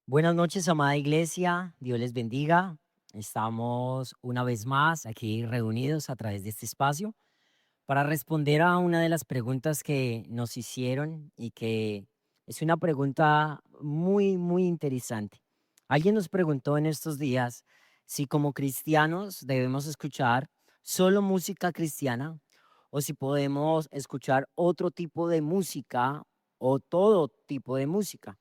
Buenas noches, amada iglesia. Dios les bendiga. Estamos una vez más aquí reunidos a través de este espacio para responder a una de las preguntas que nos hicieron y que es una pregunta muy interesante. Alguien nos preguntó en estos días si como cristianos debemos escuchar solo música cristiana o si podemos escuchar otro tipo de música o todo tipo de música.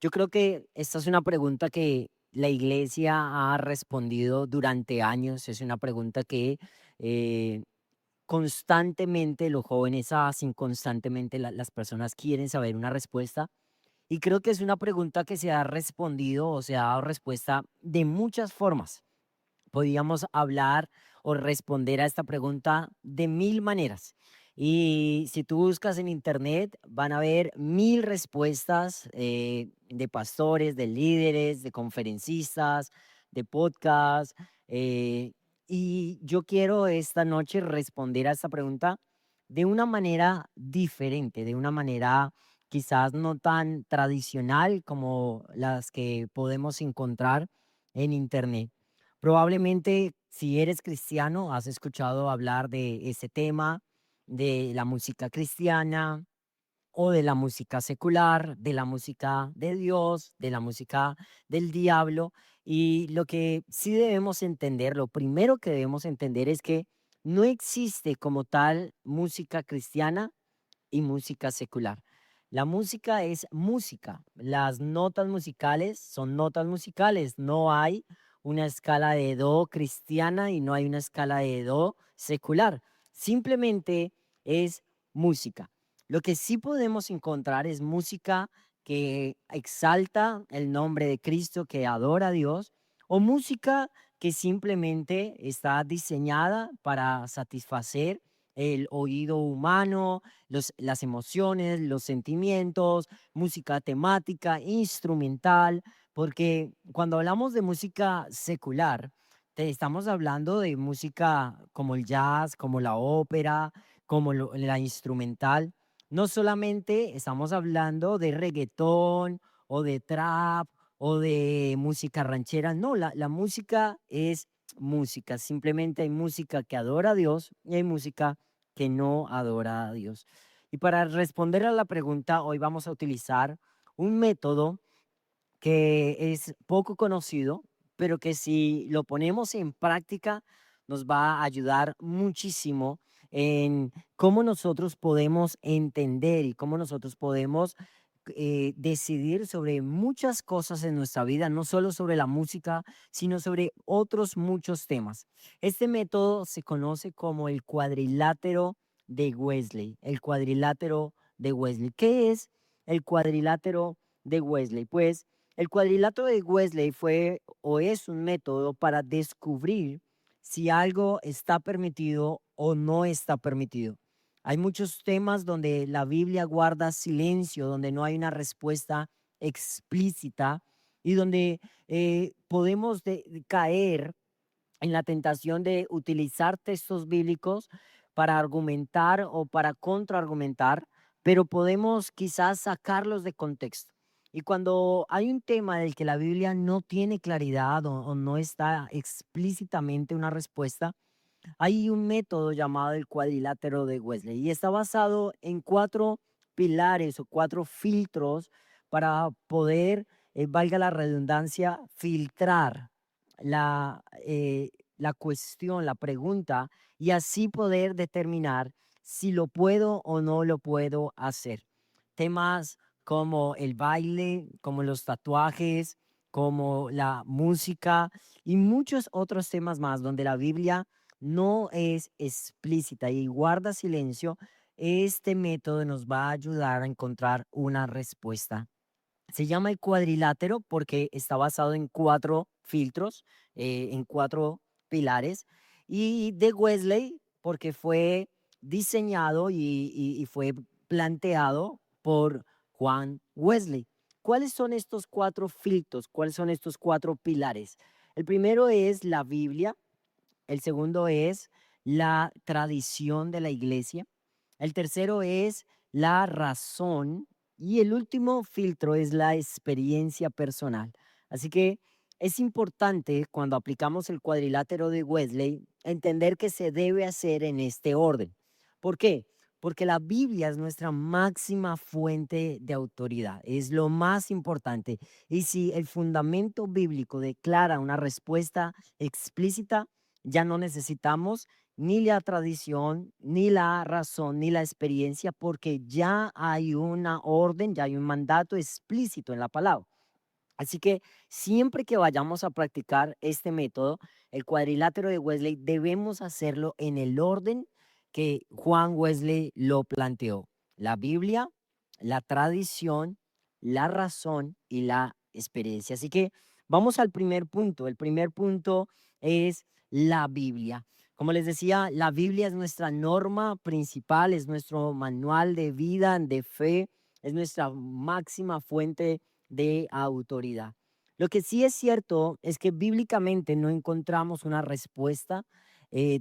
Yo creo que esta es una pregunta que la iglesia ha respondido durante años. Es una pregunta que eh, constantemente los jóvenes hacen, constantemente las personas quieren saber una respuesta. Y creo que es una pregunta que se ha respondido o se ha dado respuesta de muchas formas. Podíamos hablar o responder a esta pregunta de mil maneras. Y si tú buscas en internet, van a ver mil respuestas de pastores, de líderes, de conferencistas, de podcasts. Y yo quiero esta noche responder a esta pregunta de una manera diferente, de una manera quizás no tan tradicional como las que podemos encontrar en internet. Probablemente, si eres cristiano, has escuchado hablar de ese tema, de la música cristiana o de la música secular, de la música de Dios, de la música del diablo. Y lo que sí debemos entender, lo primero que debemos entender es que no existe como tal música cristiana y música secular. La música es música. Las notas musicales son notas musicales. No hay una escala de do cristiana y no hay una escala de do secular. Simplemente es música. Lo que sí podemos encontrar es música que exalta el nombre de Cristo, que adora a Dios, o música que simplemente está diseñada para satisfacer el oído humano, las emociones, los sentimientos, música temática, instrumental, porque cuando hablamos de música secular, te estamos hablando de música como el jazz, como la ópera, como la instrumental. No solamente estamos hablando de reggaetón o de trap o de música ranchera, no, la música es música, simplemente hay música que adora a Dios y hay música que no adora a Dios. Y para responder a la pregunta, hoy vamos a utilizar un método que es poco conocido, pero que si lo ponemos en práctica nos va a ayudar muchísimo en cómo nosotros podemos entender y cómo nosotros podemos decidir sobre muchas cosas en nuestra vida, no solo sobre la música, sino sobre otros muchos temas. Este método se conoce como el cuadrilátero de Wesley, el cuadrilátero de Wesley. ¿Qué es el cuadrilátero de Wesley? Pues el cuadrilátero de Wesley fue o es un método para descubrir si algo está permitido o no está permitido. Hay muchos temas donde la Biblia guarda silencio, donde no hay una respuesta explícita y donde podemos caer en la tentación de utilizar textos bíblicos para argumentar o para contraargumentar, pero podemos quizás sacarlos de contexto. Y cuando hay un tema del que la Biblia no tiene claridad o no está explícitamente una respuesta, hay un método llamado el cuadrilátero de Wesley y está basado en cuatro pilares o cuatro filtros para poder, valga la redundancia, filtrar la cuestión, la pregunta y así poder determinar si lo puedo o no lo puedo hacer. Temas como el baile, como los tatuajes, como la música y muchos otros temas más donde la Biblia no es explícita y guarda silencio, este método nos va a ayudar a encontrar una respuesta. Se llama el cuadrilátero porque está basado en cuatro filtros, en cuatro pilares, y de Wesley porque fue diseñado y fue planteado por Juan Wesley. ¿Cuáles son estos cuatro filtros? ¿Cuáles son estos cuatro pilares? El primero es la Biblia, el segundo es la tradición de la iglesia. El tercero es la razón Y el último filtro es la experiencia personal. Así que es importante cuando aplicamos el cuadrilátero de Wesley entender que se debe hacer en este orden. ¿Por qué? Porque la Biblia es nuestra máxima fuente de autoridad, es lo más importante. Y si el fundamento bíblico declara una respuesta explícita, ya no necesitamos ni la tradición, ni la razón, ni la experiencia, porque ya hay una orden, ya hay un mandato explícito en la palabra. Así que siempre que vayamos a practicar este método, el cuadrilátero de Wesley, debemos hacerlo en el orden que Juan Wesley lo planteó. La Biblia, la tradición, la razón y la experiencia. Así que vamos al primer punto. El primer punto es la Biblia. Como les decía, la Biblia es nuestra norma principal, es nuestro manual de vida, de fe, es nuestra máxima fuente de autoridad. Lo que sí es cierto es que bíblicamente no encontramos una respuesta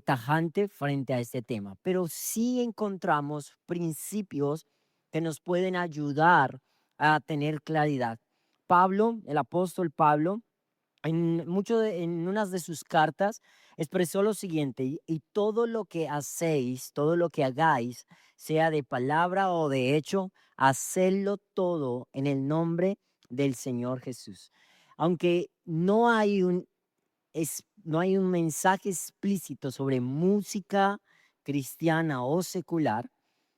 tajante frente a este tema, pero sí encontramos principios que nos pueden ayudar a tener claridad. Pablo, el apóstol Pablo, en unas de sus cartas expresó lo siguiente: y todo lo que hacéis, todo lo que hagáis, sea de palabra o de hecho, hacedlo todo en el nombre del Señor Jesús. Aunque no hay un mensaje explícito sobre música cristiana o secular,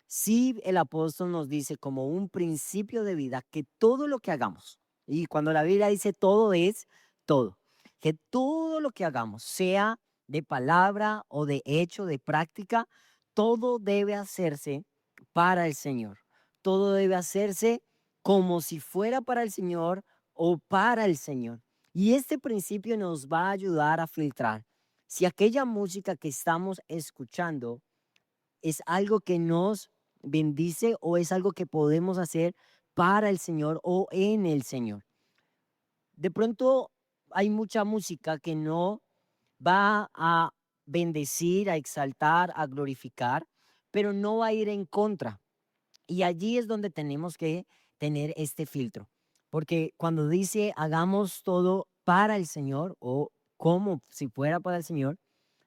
sí el apóstol nos dice como un principio de vida que todo lo que hagamos, y cuando la Biblia dice todo es todo, que todo lo que hagamos, sea de palabra o de hecho, de práctica, todo debe hacerse para el Señor. Todo debe hacerse como si fuera para el Señor o para el Señor. Y este principio nos va a ayudar a filtrar si aquella música que estamos escuchando es algo que nos bendice o es algo que podemos hacer para el Señor o en el Señor. De pronto hay mucha música que no va a bendecir, a exaltar, a glorificar, pero no va a ir en contra. Y allí es donde tenemos que tener este filtro, porque cuando dice hagamos todo para el Señor o como si fuera para el Señor,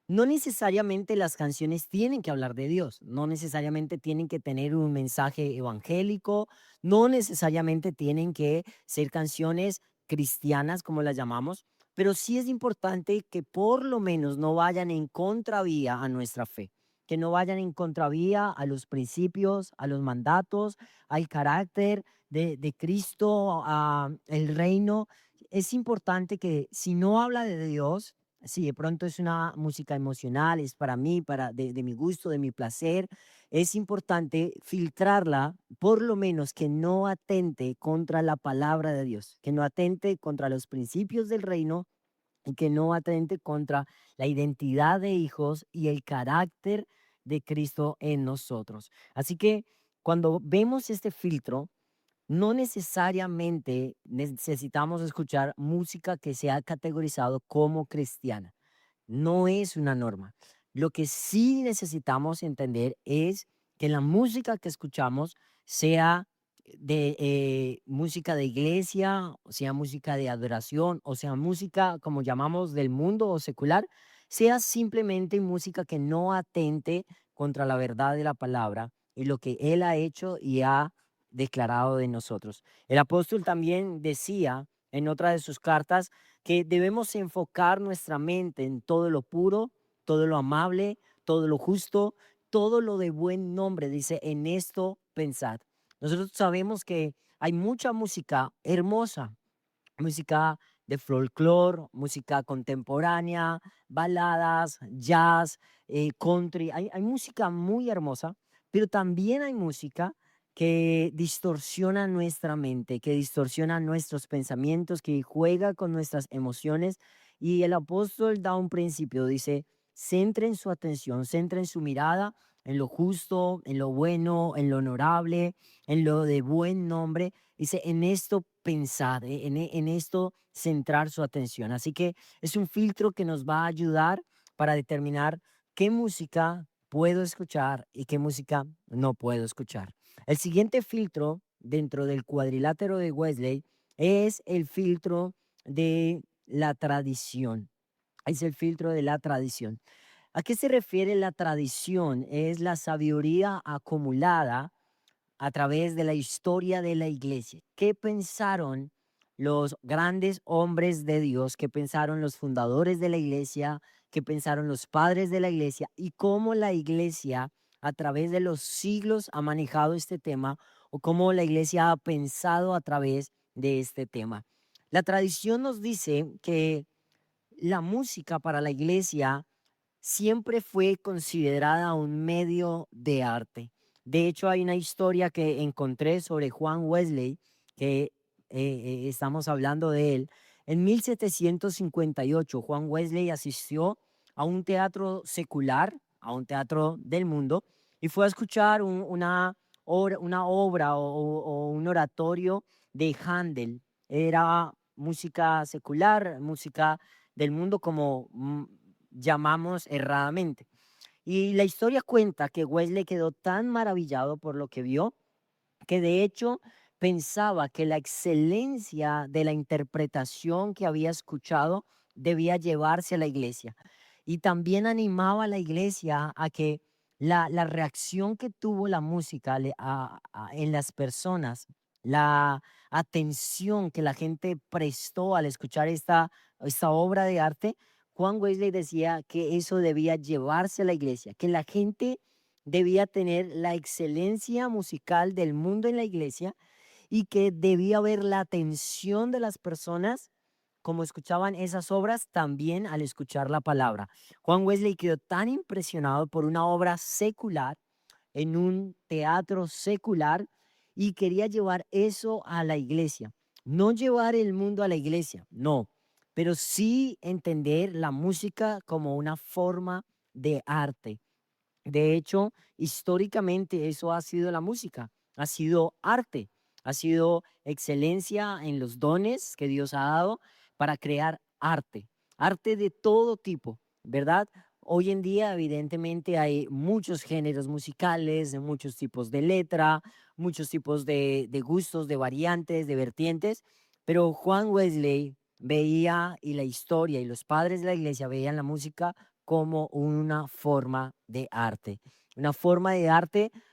no necesariamente las canciones tienen que hablar de Dios, no necesariamente tienen que tener un mensaje evangélico, no necesariamente tienen que ser canciones cristianas, como las llamamos, pero sí es importante que por lo menos no vayan en contravía a nuestra fe, que no vayan en contravía a los principios, a los mandatos, al carácter de Cristo, a el reino. Es importante que si no habla de Dios, si de pronto es una música emocional, es para mí, de mi gusto, de mi placer, es importante filtrarla, por lo menos que no atente contra la palabra de Dios, que no atente contra los principios del reino y que no atente contra la identidad de hijos y el carácter de Cristo en nosotros. Así que cuando vemos este filtro, no necesariamente necesitamos escuchar música que sea categorizado como cristiana. No es una norma. Lo que sí necesitamos entender es que la música que escuchamos sea de música de iglesia, o sea música de adoración, o sea música como llamamos del mundo o secular, sea simplemente música que no atente contra la verdad de la palabra y lo que Él ha hecho y ha declarado de nosotros. El apóstol también decía en otra de sus cartas que debemos enfocar nuestra mente en todo lo puro, todo lo amable, todo lo justo, todo lo de buen nombre. Dice, en esto pensad. Nosotros sabemos que hay mucha música hermosa, música de folclore, música contemporánea, baladas, jazz, country. Hay música muy hermosa, pero también hay música que distorsiona nuestra mente, que distorsiona nuestros pensamientos, que juega con nuestras emociones. Y el apóstol da un principio, dice, centren su atención, centren su mirada en lo justo, en lo bueno, en lo honorable, en lo de buen nombre. Dice, en esto pensar, en esto centrar su atención. Así que es un filtro que nos va a ayudar para determinar qué música puedo escuchar y qué música no puedo escuchar. El siguiente filtro dentro del cuadrilátero de Wesley es el filtro de la tradición. Es el filtro de la tradición. ¿A qué se refiere la tradición? Es la sabiduría acumulada a través de la historia de la iglesia. ¿Qué pensaron los grandes hombres de Dios? ¿Qué pensaron los fundadores de la iglesia? ¿Qué pensaron los padres de la iglesia? Y cómo la iglesia a través de los siglos ha manejado este tema o cómo la iglesia ha pensado a través de este tema. La tradición nos dice que la música para la iglesia siempre fue considerada un medio de arte. De hecho, hay una historia que encontré sobre Juan Wesley, que estamos hablando de él. En 1758, Juan Wesley asistió a un teatro secular, a un teatro del mundo, y fue a escuchar una obra o un oratorio de Handel. Era música secular, música del mundo como llamamos erradamente. Y la historia cuenta que Wesley quedó tan maravillado por lo que vio que de hecho pensaba que la excelencia de la interpretación que había escuchado debía llevarse a la iglesia. Y también animaba a la iglesia a que la reacción que tuvo la música en las personas, la atención que la gente prestó al escuchar esta obra de arte, Juan Wesley decía que eso debía llevarse a la iglesia, que la gente debía tener la excelencia musical del mundo en la iglesia y que debía haber la atención de las personas como escuchaban esas obras también al escuchar la palabra. Juan Wesley quedó tan impresionado por una obra secular en un teatro secular y quería llevar eso a la iglesia. No llevar el mundo a la iglesia, no, pero sí entender la música como una forma de arte. De hecho, históricamente eso ha sido la música, ha sido arte, ha sido excelencia en los dones que Dios ha dado para crear arte, arte de todo tipo, ¿verdad? Hoy en día, evidentemente, hay muchos géneros musicales, muchos tipos de letra, muchos tipos de gustos, de variantes, de vertientes, pero Juan Wesley veía y la historia y los padres de la iglesia veían la música como una forma de arte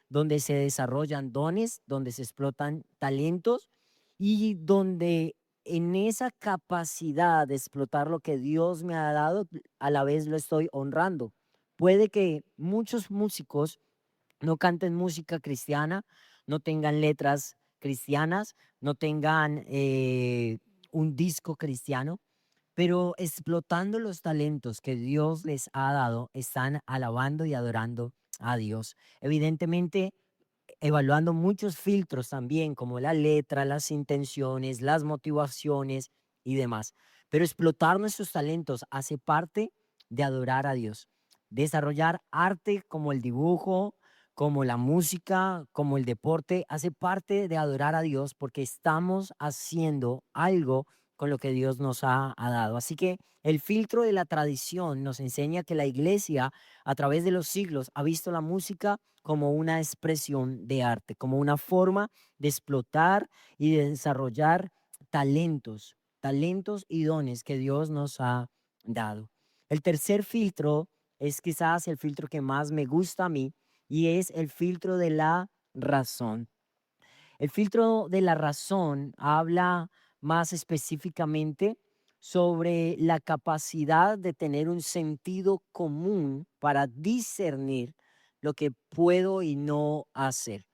donde se desarrollan dones, donde se explotan talentos y donde en esa capacidad de explotar lo que Dios me ha dado, a la vez lo estoy honrando. Puede que muchos músicos no canten música cristiana, no tengan letras cristianas, no tengan un disco cristiano, pero explotando los talentos que Dios les ha dado, están alabando y adorando a Dios. Evidentemente, evaluando muchos filtros también, como la letra, las intenciones, las motivaciones y demás. Pero explotar nuestros talentos hace parte de adorar a Dios. Desarrollar arte como el dibujo, como la música, como el deporte, hace parte de adorar a Dios porque estamos haciendo algo con lo que Dios nos ha dado. Así que el filtro de la tradición nos enseña que la iglesia a través de los siglos ha visto la música como una expresión de arte, como una forma de explotar y de desarrollar talentos, talentos y dones que Dios nos ha dado. El tercer filtro es quizás el filtro que más me gusta a mí y es el filtro de la razón. El filtro de la razón habla más específicamente sobre la capacidad de tener un sentido común para discernir lo que puedo y no hacer.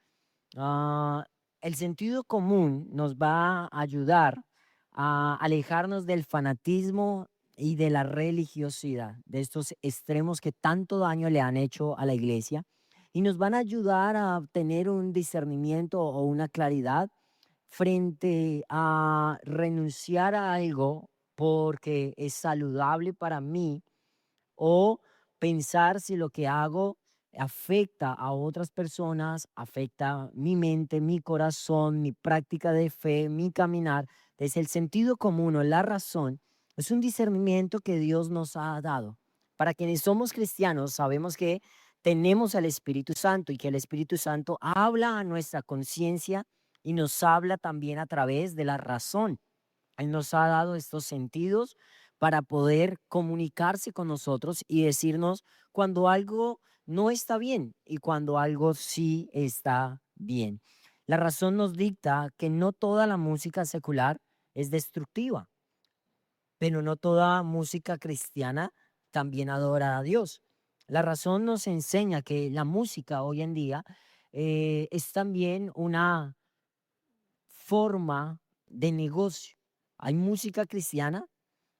Ah, el sentido común nos va a ayudar a alejarnos del fanatismo y de la religiosidad, de estos extremos que tanto daño le han hecho a la iglesia, y nos van a ayudar a tener un discernimiento o una claridad frente a renunciar a algo porque es saludable para mí o pensar si lo que hago afecta a otras personas, afecta mi mente, mi corazón, mi práctica de fe, mi caminar. Desde el sentido común o la razón, es un discernimiento que Dios nos ha dado. Para quienes somos cristianos, sabemos que tenemos al Espíritu Santo y que el Espíritu Santo habla a nuestra conciencia y nos habla también a través de la razón. Él nos ha dado estos sentidos para poder comunicarse con nosotros y decirnos cuando algo no está bien y cuando algo sí está bien. La razón nos dicta que no toda la música secular es destructiva, pero no toda música cristiana también adora a Dios. La razón nos enseña que la música hoy en día es también una forma de negocio. Hay música cristiana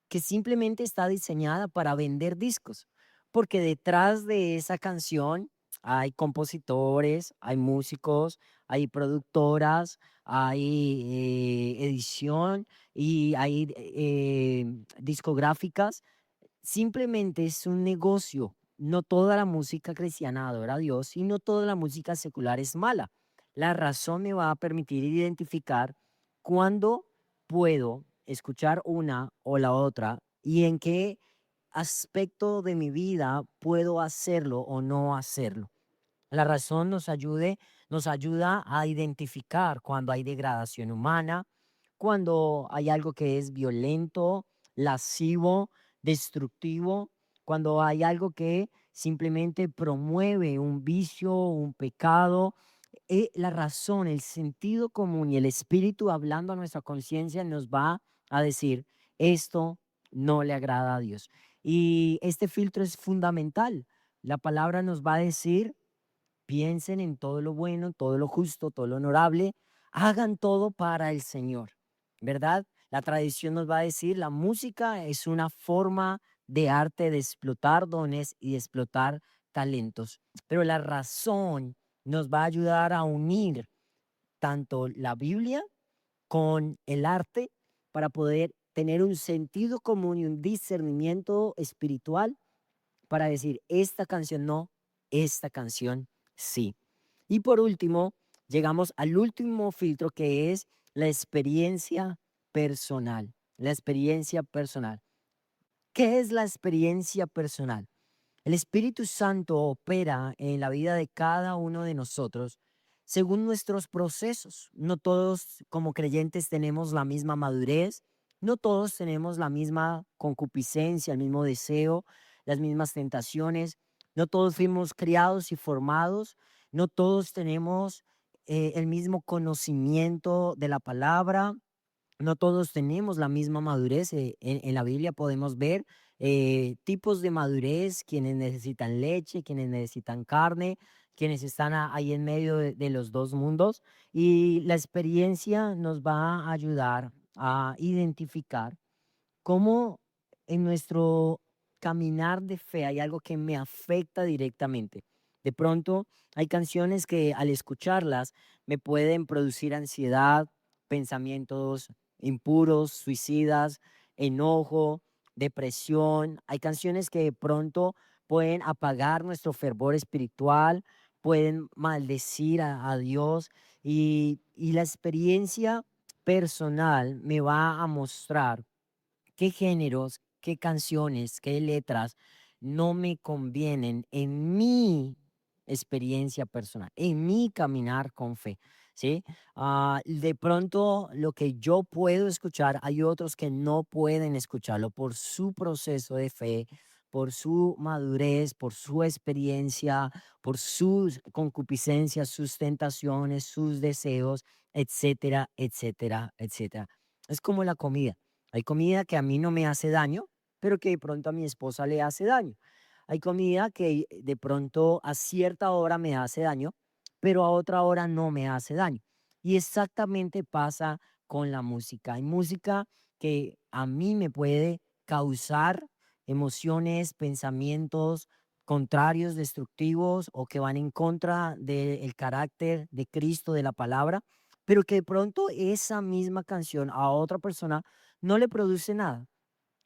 que simplemente está diseñada para vender discos, porque detrás de esa canción hay compositores, hay músicos, hay productoras, hay edición y hay discográficas. Simplemente es un negocio. No toda la música cristiana adora a Dios y no toda la música secular es mala. La razón me va a permitir identificar cuándo puedo escuchar una o la otra y en qué aspecto de mi vida puedo hacerlo o no hacerlo. La razón nos ayuda a identificar cuando hay degradación humana, cuando hay algo que es violento, lascivo, destructivo, cuando hay algo que simplemente promueve un vicio, un pecado. La razón, el sentido común y el espíritu hablando a nuestra conciencia nos va a decir, esto no le agrada a Dios. Y este filtro es fundamental. La palabra nos va a decir piensen en todo lo bueno, todo lo justo, todo lo honorable, hagan todo para el Señor, ¿verdad? La tradición nos va a decir, la música es una forma de arte de explotar dones y de explotar talentos, pero la razón nos va a ayudar a unir tanto la Biblia con el arte para poder tener un sentido común y un discernimiento espiritual para decir, esta canción no, esta canción sí. Y por último, llegamos al último filtro que es la experiencia personal. La experiencia personal. ¿Qué es la experiencia personal? El Espíritu Santo opera en la vida de cada uno de nosotros según nuestros procesos. No todos como creyentes tenemos la misma madurez, no todos tenemos la misma concupiscencia, el mismo deseo, las mismas tentaciones, no todos fuimos criados y formados, no todos tenemos el mismo conocimiento de la palabra, no todos tenemos la misma madurez. En la Biblia podemos ver tipos de madurez, quienes necesitan leche, quienes necesitan carne, quienes están ahí en medio de los dos mundos. Y la experiencia nos va a ayudar a identificar cómo en nuestro caminar de fe hay algo que me afecta directamente. De pronto hay canciones que al escucharlas me pueden producir ansiedad, pensamientos impuros, suicidas, enojo, depresión. Hay canciones que de pronto pueden apagar nuestro fervor espiritual, pueden maldecir a Dios y la experiencia personal me va a mostrar qué géneros, qué canciones, qué letras no me convienen en mi experiencia personal, en mi caminar con fe, ¿sí? De pronto lo que yo puedo escuchar, hay otros que no pueden escucharlo por su proceso de fe, por su madurez, por su experiencia, por sus concupiscencias, sus tentaciones, sus deseos, etcétera, etcétera, etcétera. Es como la comida. Hay comida que a mí no me hace daño, pero que de pronto a mi esposa le hace daño. Hay comida que de pronto a cierta hora me hace daño, pero a otra hora no me hace daño. Y exactamente pasa con la música. Hay música que a mí me puede causar emociones, pensamientos contrarios, destructivos o que van en contra del carácter de Cristo, de la palabra, pero que de pronto esa misma canción a otra persona no le produce nada.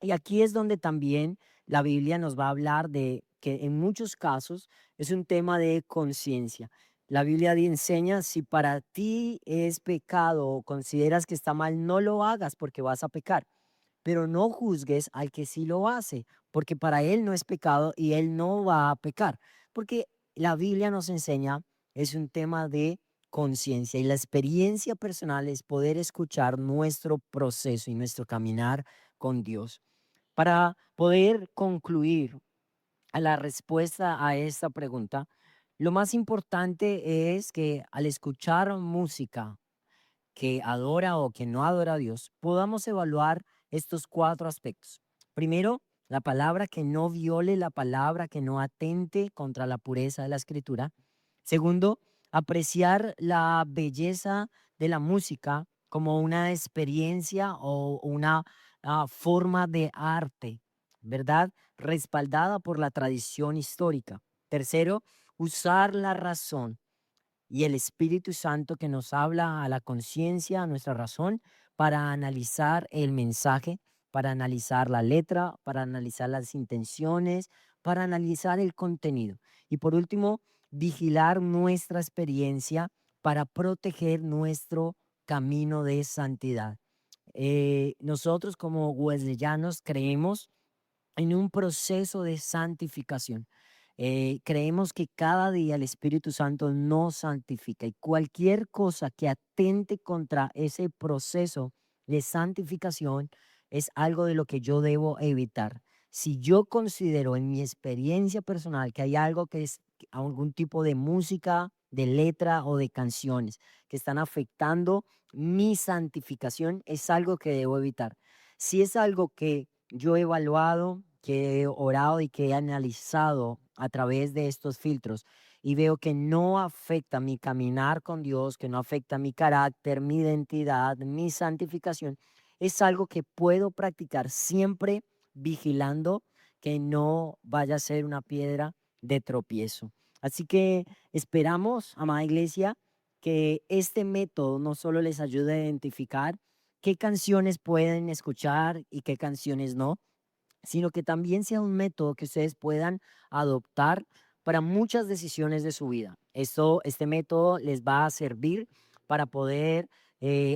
Y aquí es donde también la Biblia nos va a hablar de que en muchos casos es un tema de conciencia. La Biblia enseña si para ti es pecado o consideras que está mal, no lo hagas porque vas a pecar, pero no juzgues al que sí lo hace, porque para él no es pecado y él no va a pecar, porque la Biblia nos enseña, es un tema de conciencia. Y la experiencia personal es poder escuchar nuestro proceso y nuestro caminar con Dios. Para poder concluir a la respuesta a esta pregunta, lo más importante es que al escuchar música que adora o que no adora a Dios, podamos evaluar estos cuatro aspectos. Primero, la palabra que no viole la palabra, que no atente contra la pureza de la escritura. Segundo, apreciar la belleza de la música como una experiencia o una forma de arte, ¿verdad? Respaldada por la tradición histórica. Tercero, usar la razón y el Espíritu Santo que nos habla a la conciencia, a nuestra razón, para analizar el mensaje, para analizar la letra, para analizar las intenciones, para analizar el contenido. Y por último, vigilar nuestra experiencia para proteger nuestro camino de santidad. Nosotros como wesleyanos creemos en un proceso de santificación. Creemos que cada día el Espíritu Santo nos santifica y cualquier cosa que atente contra ese proceso de santificación es algo de lo que yo debo evitar. Si yo considero en mi experiencia personal que hay algo que es algún tipo de música, de letra o de canciones que están afectando mi santificación, es algo que debo evitar. Si es algo que yo he evaluado, que he orado y que he analizado a través de estos filtros y veo que no afecta mi caminar con Dios, que no afecta mi carácter, mi identidad, mi santificación. Es algo que puedo practicar siempre vigilando que no vaya a ser una piedra de tropiezo. Así que esperamos, amada iglesia, que este método no solo les ayude a identificar qué canciones pueden escuchar y qué canciones no, sino que también sea un método que ustedes puedan adoptar para muchas decisiones de su vida. Este método les va a servir para poder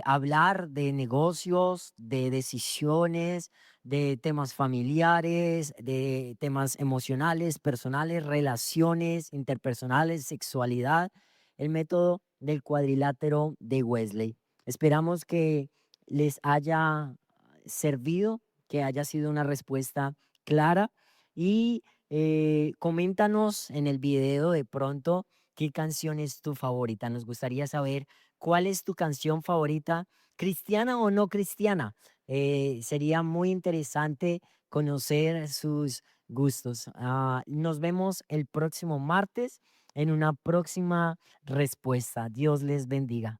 hablar de negocios, de decisiones, de temas familiares, de temas emocionales, personales, relaciones interpersonales, sexualidad, el método del cuadrilátero de Wesley. Esperamos que les haya servido, que haya sido una respuesta clara y coméntanos en el video de pronto qué canción es tu favorita. Nos gustaría saber cuál es tu canción favorita, cristiana o no cristiana. Sería muy interesante conocer sus gustos. Nos vemos el próximo martes en una próxima respuesta. Dios les bendiga.